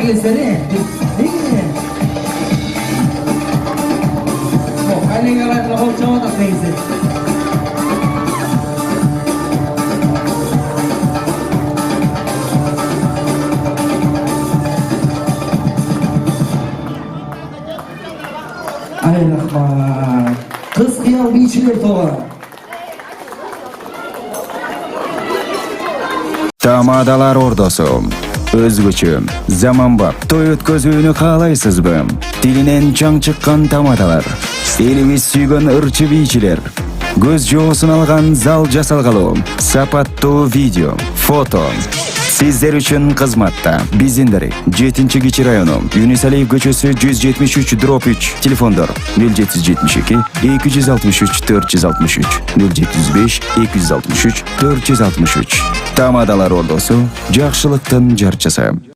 келсene. Kayınlar ayakla konuşamadı da neyse. Ay rahman. Kız kıyal biçilir toğa. Tamadalar ordosu. Özgüçü, zamanbap, toy ötközүүnü kalaysızbı? Dilinen çaң çıkkan tamadalar. Elimiz sүйгөн ырчы бийчилер. Көз жоосун алган зал жасалгалуу. Сапаттуу видео, фото. Сиздер үчүн кызматта. Биздин 7-Кичи району, Юнусалиев көчөсү 173/3, телефондор 0772 263 463, 075 263 463. Тамадалар ордосу, жакшылыктын жарчысы.